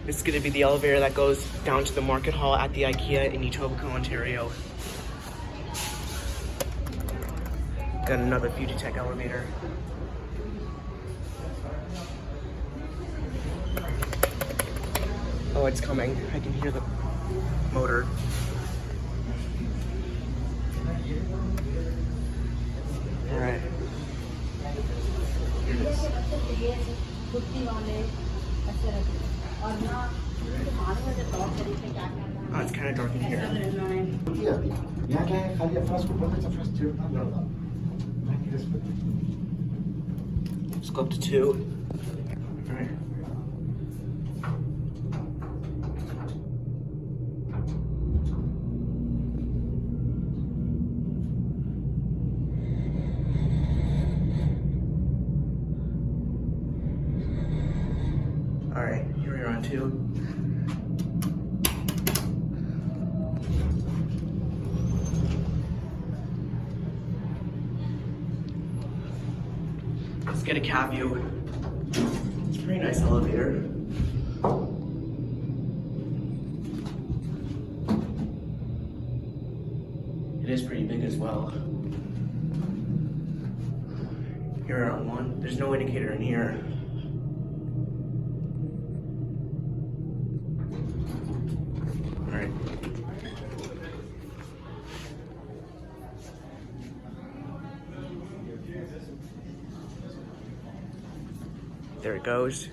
This is gonna be the elevator that goes down to the market hall at the IKEA in Etobicoke, Ontario. Got another Fujitec elevator. Oh, it's coming. I can hear the motor. All right. Here it is. Oh, it's kind of dark in here. Let's go up to 2. All right. All right, here we are on 2. Let's get a cab view. It's a pretty nice elevator. It is pretty big as well. Here we're on 1. There's no indicator in here. All right. There it goes.